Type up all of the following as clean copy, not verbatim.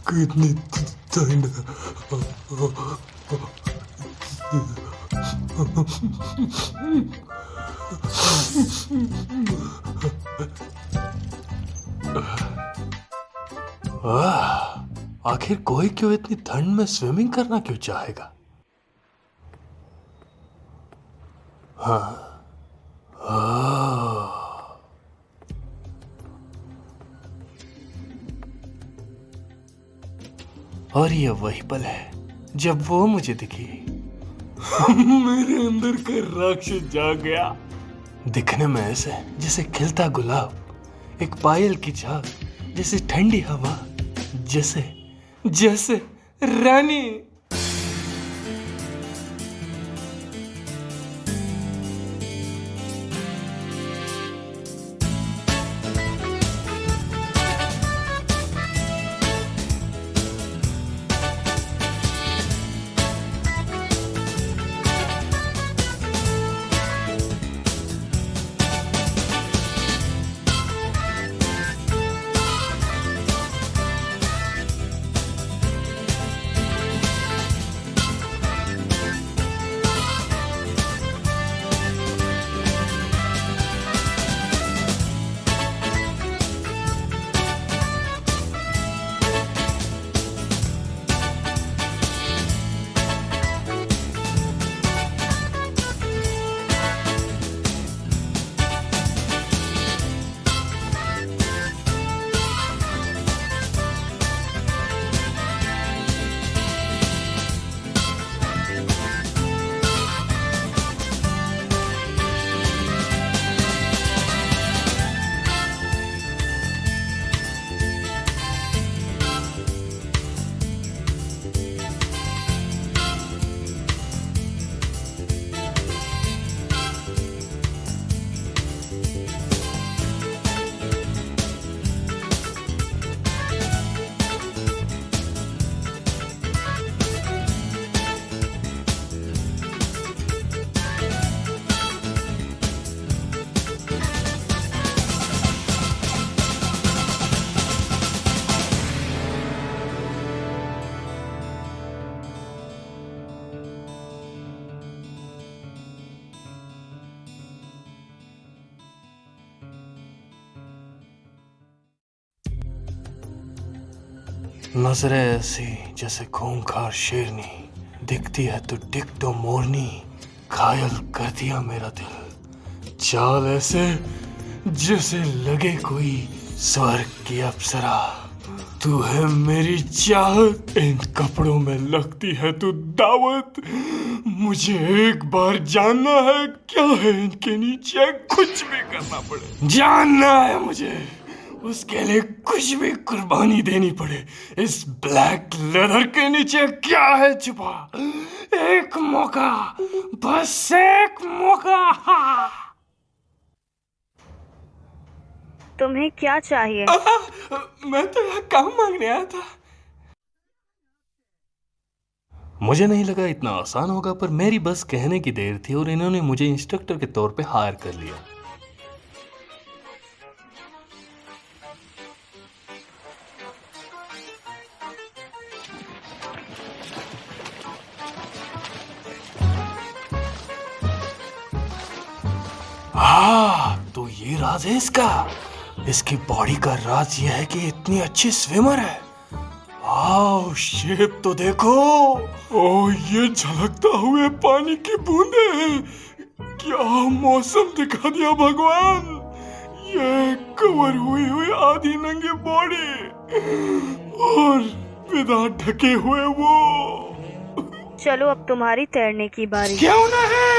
कितनी ठंड। आखिर कोई क्यों इतनी ठंड में स्विमिंग करना क्यों चाहेगा? हाँ। और ये वही पल है जब वो मुझे दिखी। मेरे अंदर का राक्षस जाग गया। दिखने में ऐसे जैसे खिलता गुलाब, एक पायल की झाग, जैसे ठंडी हवा, जैसे जैसे रानी। नजरें ऐसी जैसे खूंखार शेरनी, दिखती है तो टिकटो मोरनी, घायल कर दिया मेरा दिल। चाल ऐसे जैसे लगे कोई स्वर्ग की अप्सरा, तू है मेरी चाहत, इन कपड़ों में लगती है तू दावत। मुझे एक बार जानना है क्या है इनके नीचे, कुछ भी करना पड़े जानना है मुझे, उसके लिए कुछ भी कुर्बानी देनी पड़े। इस ब्लैक लेदर के नीचे क्या है छुपा? एक मौका, बस एक मौका। तुम्हें क्या चाहिए? मैं तो यहाँ काम मांगने आया था। मुझे नहीं लगा इतना आसान होगा, पर मेरी बस कहने की देर थी और इन्होंने मुझे इंस्ट्रक्टर के तौर पे हायर कर लिया। तो ये राज है इसका। इसकी बॉडी का राज यह है कि इतनी अच्छी स्विमर है। आओ शेप तो देखो। ओह ये झलकता हुए पानी की बूंदे, क्या मौसम दिखा दिया भगवान। ये कवर हुई हुई आधी नंगी बॉडी और बिना ढके हुए वो। चलो अब तुम्हारी तैरने की बारी। क्यों ना है?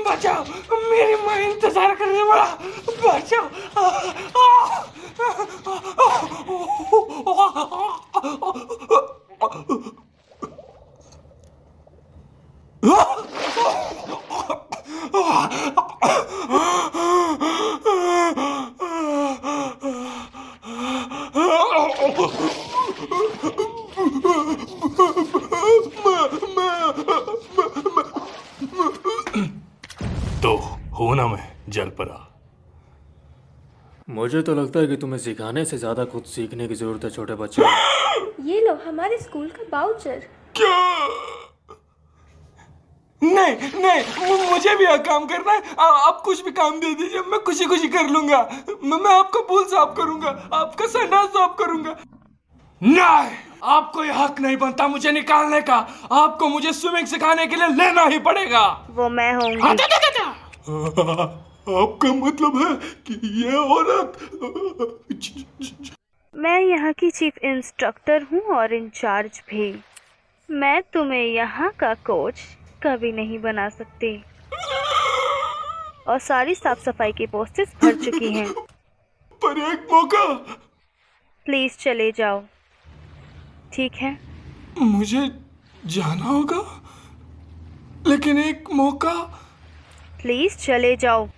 बचाओ, मेरी माँ इंतजार कर रही है। बचाओ। तो हूं ना मैं जल पड़ा। मुझे तो लगता है कि तुम्हें सिखाने से ज्यादा खुद सीखने की जरूरत है छोटे बच्चे। ये लो हमारे स्कूल का बाउचर। क्या? नहीं नहीं, मुझे भी यह काम करना है। आप कुछ भी काम दे दीजिए, मैं खुशी खुशी कर लूंगा। मैं आपका पूल साफ करूंगा, आपका संडास साफ करूंगा। नहीं, आपको यह हक नहीं बनता मुझे निकालने का। आपको मुझे स्विमिंग सिखाने के लिए लेना ही पड़ेगा। वो मैं होंगी। आपका मतलब है कि ये औरत? मैं यहाँ की चीफ इंस्ट्रक्टर हूँ और इंचार्ज भी। मैं तुम्हें यहाँ का कोच कभी नहीं बना सकती। और सारी साफ सफाई की पोस्टेस भर चुकी हैं। पर एक मौका। प्लीज चले जाओ, ठीक है? मुझे जाना होगा, लेकिन एक मौका। प्लीज चले जाओ।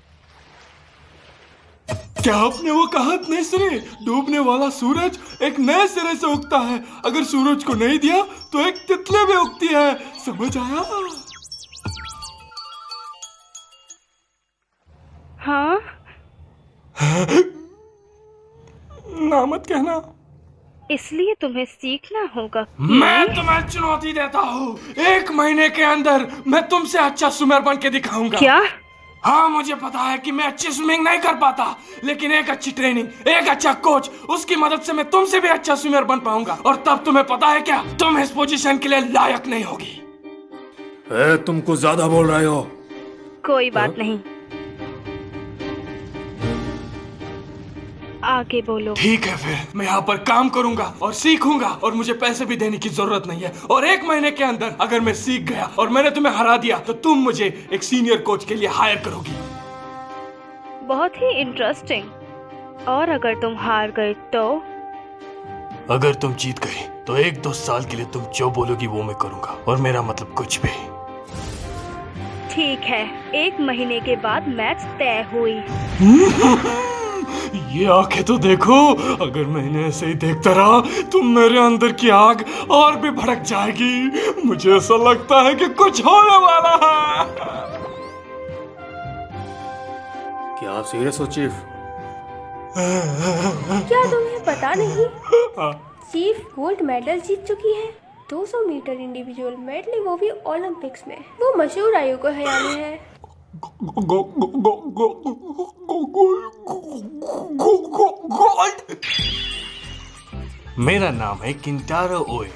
क्या आपने वो कहावत नहीं सुनी? डूबने वाला सूरज एक नए सिरे से उगता है। अगर सूरज को नहीं दिया तो एक तितली भी उगती है। समझ आया? हाँ? ना मत कहना। इसलिए तुम्हें सीखना होगा। मैं तुम्हें चुनौती देता हूँ, 1 महीने के अंदर मैं तुमसे अच्छा स्विमर बन के दिखाऊंगा। क्या? हाँ, मुझे पता है कि मैं अच्छी स्विमिंग नहीं कर पाता, लेकिन एक अच्छी ट्रेनिंग, एक अच्छा कोच, उसकी मदद से मैं तुमसे भी अच्छा स्विमर बन पाऊंगा। और तब तुम्हें पता है क्या, तुम इस पोजीशन के लिए लायक नहीं होगी। तुम कुछ ज्यादा बोल रहे हो। कोई बात नहीं, आगे बोलो। ठीक है, फिर मैं यहाँ पर काम करूंगा और सीखूंगा, और मुझे पैसे भी देने की जरूरत नहीं है। और 1 महीने के अंदर अगर मैं सीख गया और मैंने तुम्हें हरा दिया तो तुम मुझे एक सीनियर कोच के लिए हायर करोगी। बहुत ही इंटरेस्टिंग। और अगर तुम हार गए तो? अगर तुम जीत गई तो 1-2 साल के लिए तुम जो बोलोगी वो मैं करूंगा, और मेरा मतलब कुछ भी। ठीक है, 1 महीने के बाद मैच तय हुई। ये आंखें तो देखो, अगर मैंने ऐसे ही देखता रहा तो मेरे अंदर की आग और भी भड़क जाएगी। मुझे ऐसा लगता है कि कुछ होने वाला है। क्या आप सीरियस हो चीफ? क्या तुम्हें पता नहीं? चीफ गोल्ड मेडल जीत चुकी है। 200 मीटर इंडिविजुअल मेडल, वो भी ओलंपिक्स में। वो मशहूर आयुको हयामी है। मेरा नाम है किंटारो ओए।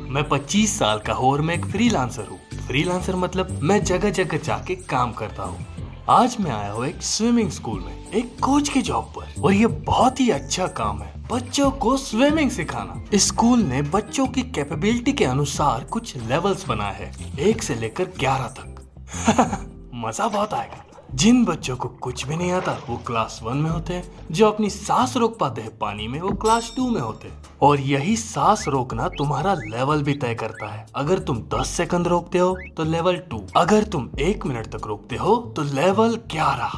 मैं 25 साल का हूँ और मैं एक फ्रीलांसर हूँ। फ्रीलांसर मतलब मैं जगह जगह जाके काम करता हूँ। आज मैं आया हूँ एक स्विमिंग स्कूल में एक कोच की जॉब पर, और ये बहुत ही अच्छा काम है, बच्चों को स्विमिंग सिखाना। इस स्कूल ने बच्चों की कैपेबिलिटी के अनुसार कुछ लेवल्स बनाए हैं, 1 से लेकर 11 तक। मजा बहुत आएगा। जिन बच्चों को कुछ भी नहीं आता वो क्लास 1 में होते हैं, जो अपनी सांस रोक पाते हैं पानी में वो क्लास 2 में होते हैं। और यही सांस रोकना तुम्हारा लेवल भी तय करता है। अगर तुम 10 सेकंड रोकते हो तो लेवल 2, अगर तुम 1 मिनट तक रोकते हो तो लेवल 11।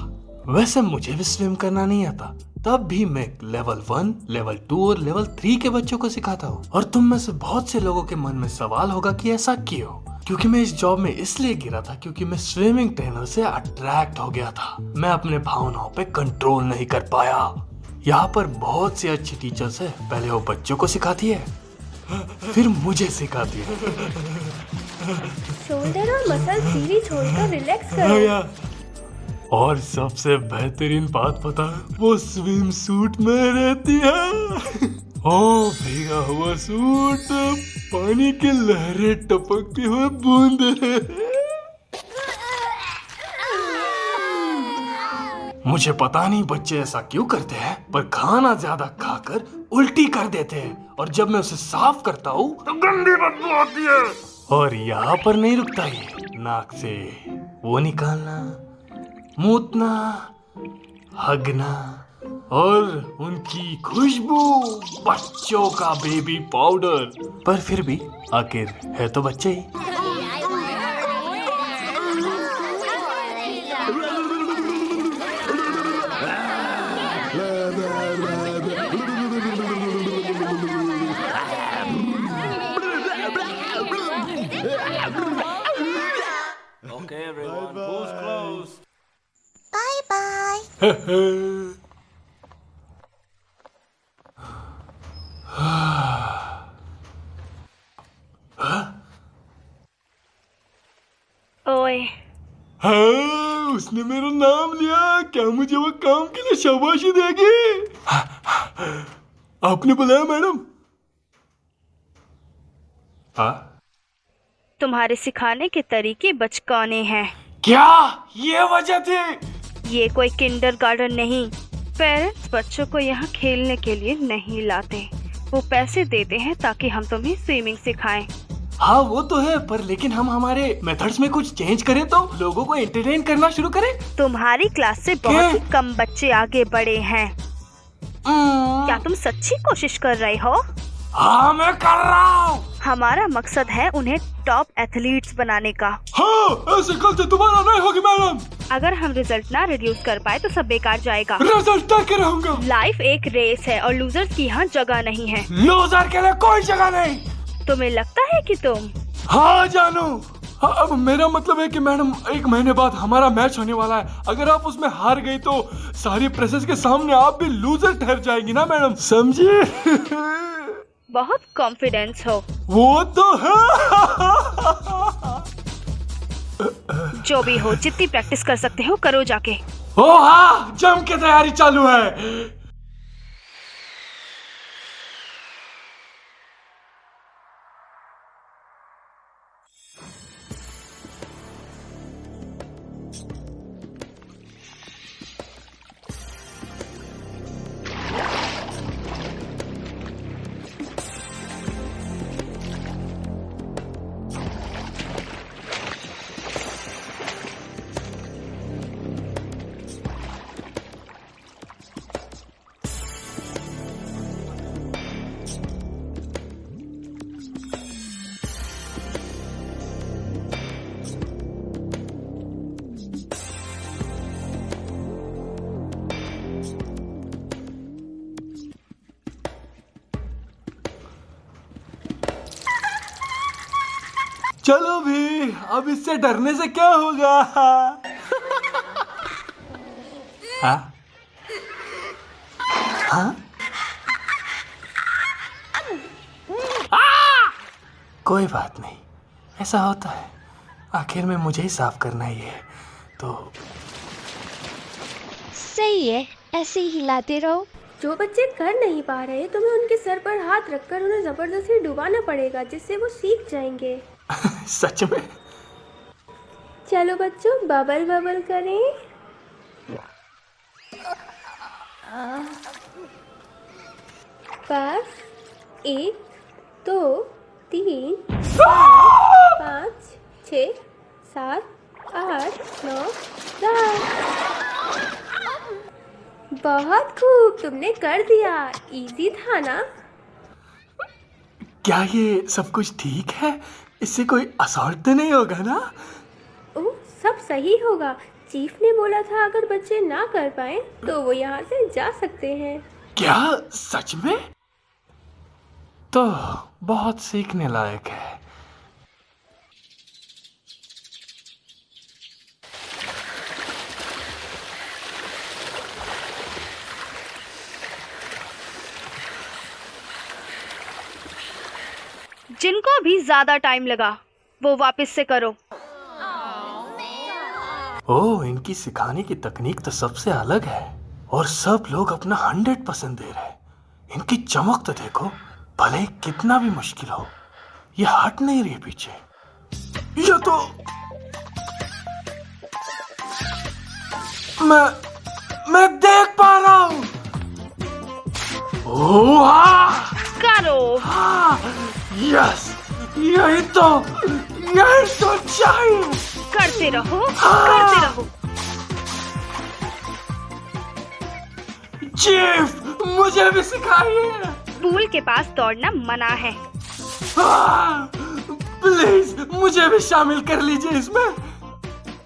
वैसे मुझे भी स्विम करना नहीं आता, तब भी मैं लेवल 1, लेवल 2 और लेवल 3 के बच्चों को सिखाता हूँ। और तुम में से बहुत से लोगों के मन में सवाल होगा कि ऐसा क्यों? क्योंकि मैं इस जॉब में इसलिए गिरा था क्योंकि मैं स्विमिंग ट्रेनर से अट्रैक्ट हो गया था। मैं अपने भावनाओं पे कंट्रोल नहीं कर पाया। यहाँ पर बहुत सी अच्छी टीचर्स है, पहले वो बच्चों को सिखाती है, फिर मुझे सिखाती है। शोल्डर और मसल सीधी छोड़कर रिलैक्स करो। और सबसे बेहतरीन बात पता है, वो स्विम सूट में रहती है। ओ भीगा हुआ सूट, पानी की लहरें टपकती हुए बूंदे। मुझे पता नहीं बच्चे ऐसा क्यों करते हैं, पर खाना ज्यादा खाकर उल्टी कर देते हैं, और जब मैं उसे साफ करता हूँ तो गंदी बदबू आती है। और यहाँ पर नहीं रुकता ये, नाक से वो निकालना, मूतना, हगना, और उनकी खुशबू, बच्चों का बेबी पाउडर। पर फिर भी आखिर है तो बच्चे ही। ओए, हाँ, उसने मेरा नाम लिया। क्या मुझे वो काम के लिए शाबाशी देगी? आपने बुलाया मैडम? हाँ? तुम्हारे सिखाने के तरीके बचकाने हैं। क्या ये वजह थी? ये कोई किंडरगार्टन नहीं। पेरेंट्स बच्चों को यहाँ खेलने के लिए नहीं लाते, वो पैसे देते हैं ताकि हम तुम्हें स्विमिंग सिखाएं। हाँ वो तो है, पर लेकिन हम हमारे मेथड्स में कुछ चेंज करें तो लोगों को एंटरटेन करना शुरू करें। तुम्हारी क्लास से बहुत ही कम बच्चे आगे बढ़े हैं। क्या तुम सच्ची कोशिश कर रहे हो? हाँ मैं कर रहा हूँ। हमारा मकसद है उन्हें टॉप एथलीट्स बनाने का। हाँ, ऐसे गलती दोबारा नहीं होगी मैडम। अगर हम रिजल्ट ना रिड्यूस कर पाए तो सब बेकार जाएगा। रिजल्ट तक के रहूंगा। लाइफ एक रेस है और लूजर्स की यहाँ जगह नहीं है। लूजर के लिए कोई जगह नहीं। तुम्हें लगता है कि तुम? हाँ जानू। हाँ, अब मेरा मतलब है कि मैडम 1 महीने बाद हमारा मैच होने वाला है। अगर आप उसमें हार गई तो सारी प्रेसेस के सामने आप भी लूजर ठहर जाएंगी ना मैडम, समझी? बहुत कॉन्फिडेंस हो। वो तो है। जो भी हो, जितनी प्रैक्टिस कर सकते हो करो जाके। ओ हाँ, जम के तैयारी चालू है। चलो भी, अब इससे डरने से क्या होगा? हाँ? हाँ? कोई बात नहीं, ऐसा होता है। आखिर में मुझे ही साफ करना ही है तो। सही है, ऐसे ही हिलाते रहो। जो बच्चे कर नहीं पा रहे तुम्हें उनके सर पर हाथ रखकर उन्हें जबरदस्ती डुबाना पड़ेगा, जिससे वो सीख जाएंगे। सच में? चलो बच्चों, बबल बबल करें। बस 1 2 3 4 5 6 7 8 9 10। बहुत खूब, तुमने कर दिया। इजी था ना? क्या ये सब कुछ ठीक है? इससे कोई असॉल्ट तो नहीं होगा ना? ओह, सब सही होगा। चीफ ने बोला था अगर बच्चे ना कर पाए तो वो यहाँ से जा सकते हैं। क्या सच में? तो बहुत सीखने लायक है। जिनको भी ज्यादा टाइम लगा वो वापस से करो। ओह, इनकी सिखाने की तकनीक तो सबसे अलग है और सब लोग अपना 100% दे रहे हैं। इनकी चमक तो देखो, भले ही कितना भी मुश्किल हो, ये हट नहीं रही पीछे। ये तो मैं देख पा रहा हूँ। ओह हाँ! करो। हाँ, यस, यही तो चाहिए। करते रहो, करते रहो। चीफ, मुझे भी सिखाइए। पूल के पास दौड़ना मना है। प्लीज मुझे भी शामिल कर लीजिए इसमें।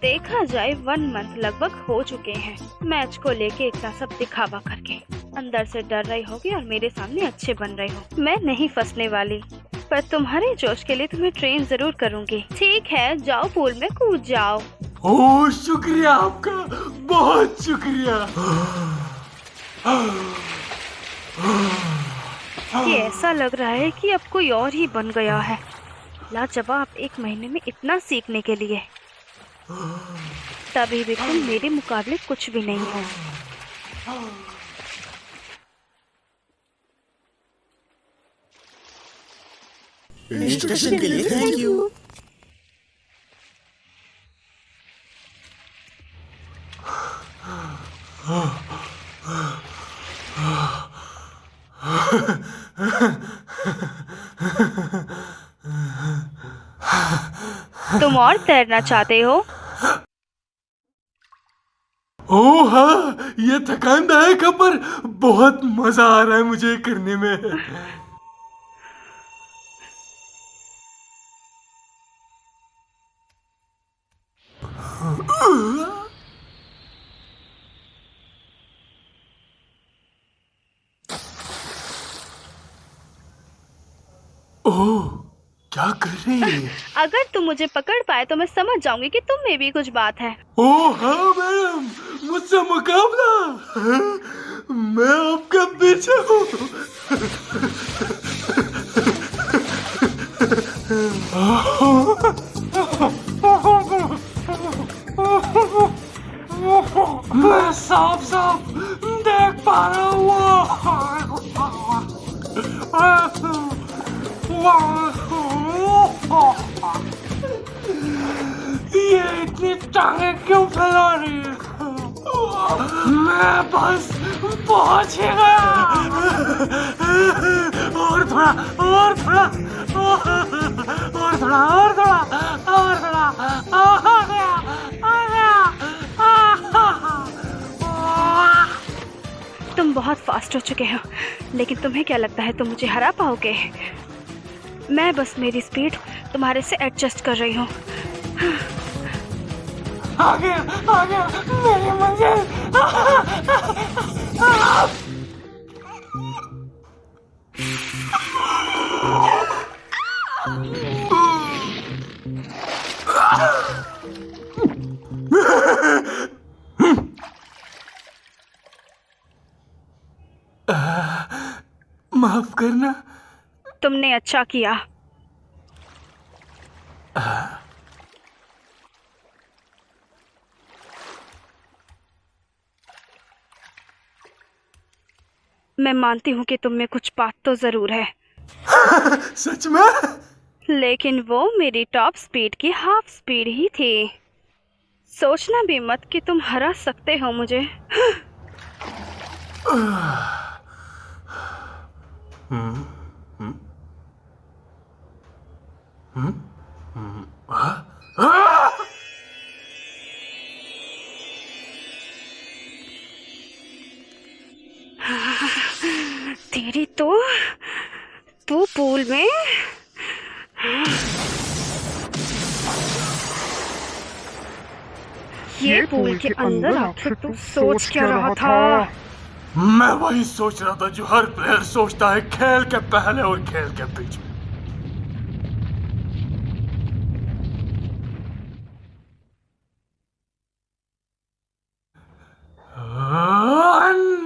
देखा जाए 1 मंथ लगभग हो चुके हैं मैच को लेके इतना सब दिखावा करके। अंदर से डर रही होगी और मेरे सामने अच्छे बन रहे हो। मैं नहीं फंसने वाली, पर तुम्हारे जोश के लिए तुम्हें ट्रेन जरूर करूंगी। ठीक है, जाओ पूल में कूद जाओ। ओह शुक्रिया आपका, बहुत शुक्रिया। ये ऐसा लग रहा है कि अब कोई और ही बन गया है। लाजवाब, 1 महीने में इतना सीखने के लिए। तभी भी तुम मेरे मुकाबले कुछ भी नहीं हो। इंस्ट्रक्शन के लिए थैंक यू। तुम और तैरना चाहते हो? ओह हाँ, ये थकानदायक है पर बहुत मजा आ रहा है मुझे करने में। ओह, क्या कर रही है? अगर तुम मुझे पकड़ पाए तो मैं समझ जाऊंगी कि तुम में भी कुछ बात है। ओह हाँ मैडम, मुझसे मुकाबला। मैं आपका पीछे हूँ। मैं साफ साफ देख पा रहा हूँ। ये इतनी टांगे क्यों फैला रही है? मैं बस पहुंच ही गया। और थोड़ा, और थोड़ा, और थोड़ा, और थोड़ा, और थोड़ा, आ गया, आ गया। तुम बहुत फास्ट हो चुके हो, लेकिन तुम्हें क्या लगता है तुम मुझे हरा पाओगे? मैं बस मेरी स्पीड तुम्हारे से एडजस्ट कर रही हूँ। आ गया, आ गया, मेरी मंजिल। माफ करना। तुमने अच्छा किया। मैं मानती हूँ कि तुम में कुछ बात तो जरूर है, सच में? लेकिन वो मेरी टॉप स्पीड की हाफ स्पीड ही थी। सोचना भी मत कि तुम हरा सकते हो मुझे। तेरी तो तू पूल में ये पूल के अंदर आखिर तू सोच क्या रहा था? मैं वही सोच रहा था जो हर प्लेयर सोचता है खेल के पहले और खेल के बीच में।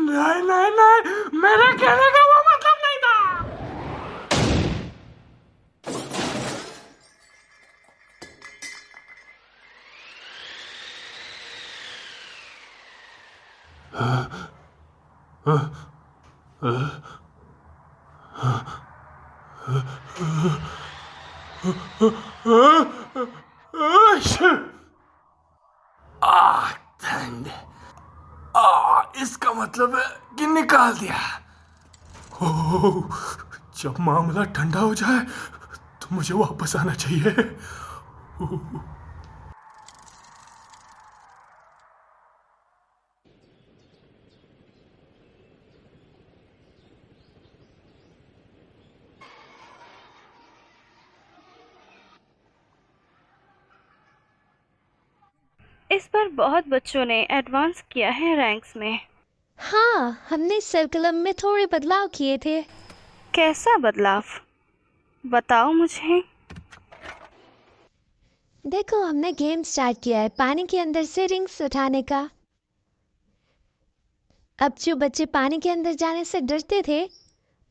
नहीं नहीं नहीं, मेरे कहने का वो मतलब नहीं था। इसका मतलब है कि निकाल दिया। ओह, जब मामला ठंडा हो जाए तो मुझे वापस आना चाहिए। इस बार बहुत बच्चों ने एडवांस किया है रैंक्स में। हाँ, हमने सर्कुलम में थोड़े बदलाव किए थे। कैसा बदलाव? बताओ मुझे। देखो हमने गेम स्टार्ट किया है पानी के अंदर से रिंग्स उठाने का। अब जो बच्चे पानी के अंदर जाने से डरते थे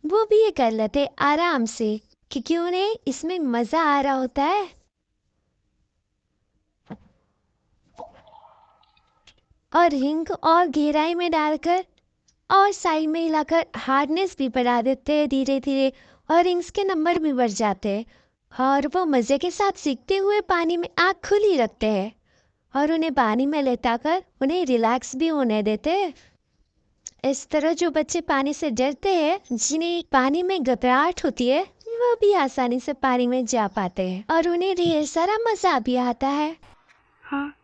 वो भी ये कर लेते आराम से, क्योंकि उन्हें इसमें मजा आ रहा होता है। और रिंग और गहराई में डालकर और साइड में हिलाकर हार्डनेस भी बढ़ा देते हैं धीरे धीरे, और रिंग्स के नंबर भी बढ़ जाते हैं। और वो मज़े के साथ सीखते हुए पानी में आँख खुली रखते हैं और उन्हें पानी में लेटाकर उन्हें रिलैक्स भी होने देते हैं। इस तरह जो बच्चे पानी से डरते हैं, जिन्हें पानी में घबराहट होती है, वो भी आसानी से पानी में जा पाते हैं और उन्हें ढेर सारा मज़ा भी आता है। हाँ,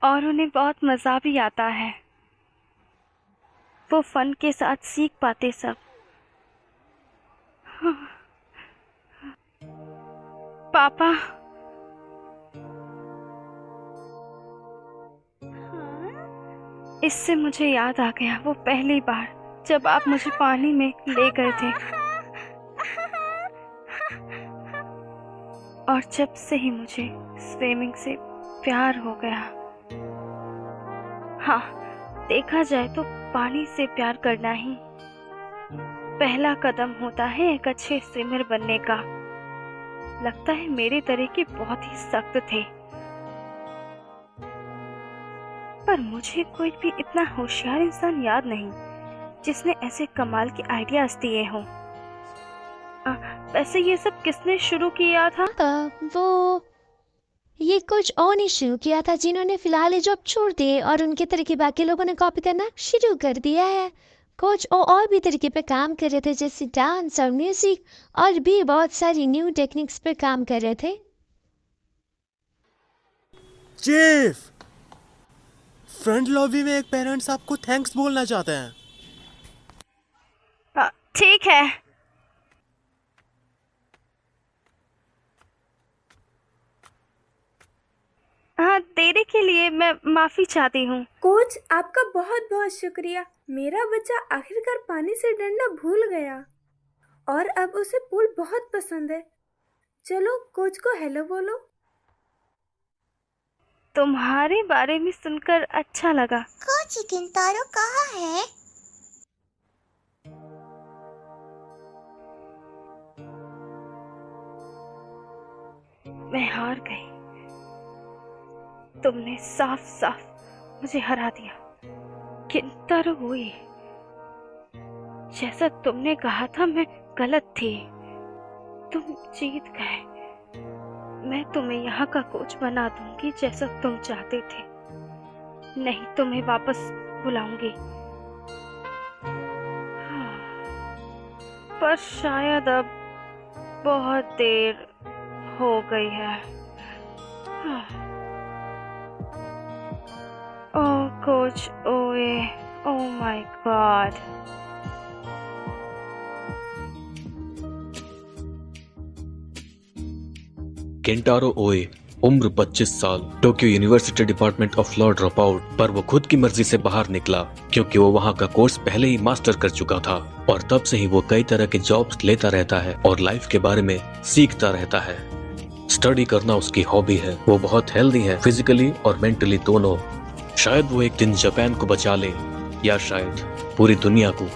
और उन्हें बहुत मज़ा भी आता है। वो फन के साथ सीख पाते सब। पापा, इससे मुझे याद आ गया वो पहली बार जब आप मुझे पानी में ले गए थे, और जब से ही मुझे स्विमिंग से प्यार हो गया। हाँ, देखा जाए तो पानी से प्यार करना ही पहला कदम होता है एक अच्छे स्विमर बनने का। लगता है मेरे तरीके बहुत ही सख्त थे, पर मुझे कोई भी इतना होशियार इंसान याद नहीं जिसने ऐसे कमाल के आइडियाज दिए हों। वैसे ये सब किसने शुरू किया था? वो ये कुछ और नहीं शुरू किया था, जिन्होंने फिलहाल ये जॉब छोड़ दिए और उनके तरीके बाकी लोगों ने कॉपी करना शुरू कर दिया है। कुछ और भी तरीके पे काम कर रहे थे, जैसे डांस और म्यूजिक, और भी बहुत सारी न्यू टेक्निक्स पे काम कर रहे थे। चीफ, फ्रंट लॉबी में एक पेरेंट्स आपको थैंक्स बोलना चाहते हैं। ठीक है। हाँ, देरी के लिए मैं माफी चाहती हूँ। कोच, आपका बहुत बहुत शुक्रिया। मेरा बच्चा आखिरकार पानी से डरना भूल गया और अब उसे पूल बहुत पसंद है। चलो कोच को हेलो बोलो। तुम्हारे बारे में सुनकर अच्छा लगा। कोच किंतारो कहाँ है? मैं हार गई। तुमने साफ साफ मुझे हरा दिया। किंतारो हुई, जैसा तुमने कहा था मैं गलत थी। तुम जीत गए। मैं तुम्हें यहाँ का कोच बना दूंगी जैसा तुम चाहते थे। नहीं, तुम्हें वापस बुलाऊंगी। पर शायद अब बहुत देर हो गई है। ओह कोच ओए, ओह माय गॉड। केंटारो ओए, उम्र 25 साल, Tokyo university department of law drop out, पर वो खुद की मर्जी से बाहर निकला क्योंकि वो वहाँ का कोर्स पहले ही मास्टर कर चुका था, और तब से ही वो कई तरह के जॉब्स लेता रहता है और लाइफ के बारे में सीखता रहता है। स्टडी करना उसकी हॉबी है। वो बहुत हेल्दी है, फिजिकली और मेंटली दोनों। शायद वो एक दिन जापान को बचा ले, या शायद पूरी दुनिया को।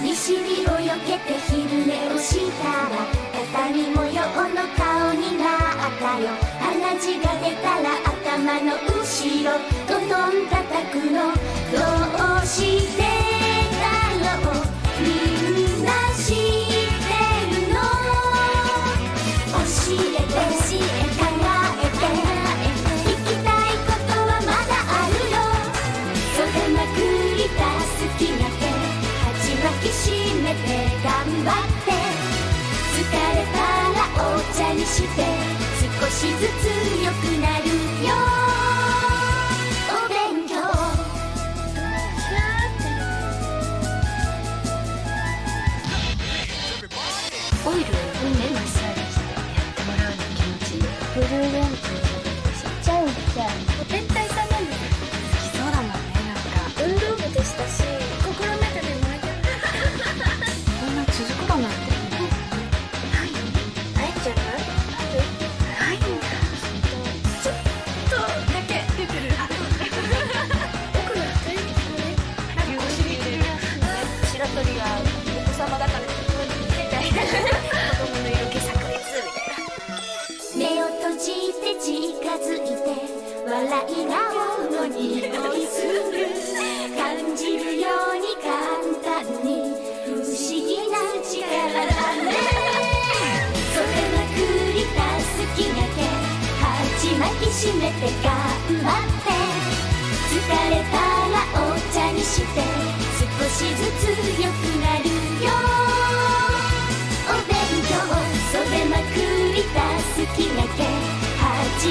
西日をよけて昼寝をしたら肩に模様の顔になったよ。鼻血が出たら頭の後ろどんどん叩くの。どうしてだろうみんな知ってるの。教えて考えて聞きたいことはまだあるよ。袖まくりた好きな手抱きしめて頑張って疲れたらお茶にして少しずつ良くなるよ。お勉強オイルでマッサージしてやってもらうの気持ちいい。ブルーレンズちっちゃいじゃん。絶対さんなんです。好きそうだもんね。なんか運動部でしたし心の中でもあげこんな続くだなんて。ないんじゃない？ないんだ。ちょっとだけ出てる。僕の二人なんかお尻出るやつ。白鳥がお子様だから世界子供の色気炸裂みたいな。目を閉じて近づいて笑い顔の匂いする。感じるように簡単に不思議な力だね。それまくりた好きな手鉢巻きしめて頑張って疲れたらお茶にして少しずつ良くなるよ。お勉強袖まくりた好きな手鉢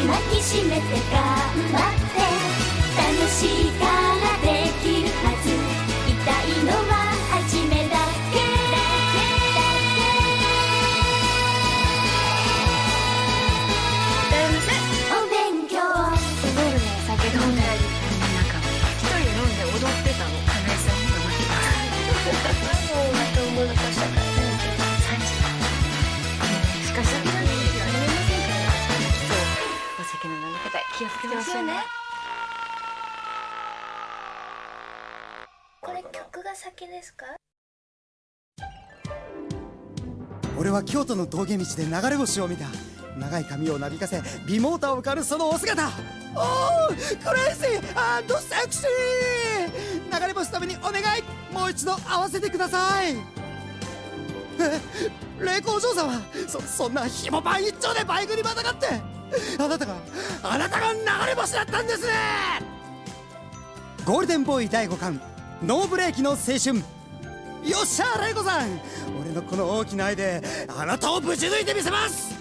巻きしめて頑張って楽しいからできるはず。痛いのは初めだけ。お勉強プールで酒飲んだりなんか一人で飲んで踊ってたの。金井さんにも負けた。そうまた思い出したからね。しかし先なんてありませんからそうお酒の飲み方気をつけましょうね。これ曲が先ですか？俺は京都の峠道で流れ星を見た。長い髪をなびかせ美モーターを狩るそのお姿。おークレイジー&セクシー。流れ星ためにお願い、もう一度合わせてください。霊光お嬢様、そんなひもパン一丁でバイクにまたがって、あなたが流れ星だったんですね。ゴールデンボーイ第5巻ノーブレーキの青春。よっしゃレイコさん、俺のこの大きな愛であなたをぶち抜いてみせます。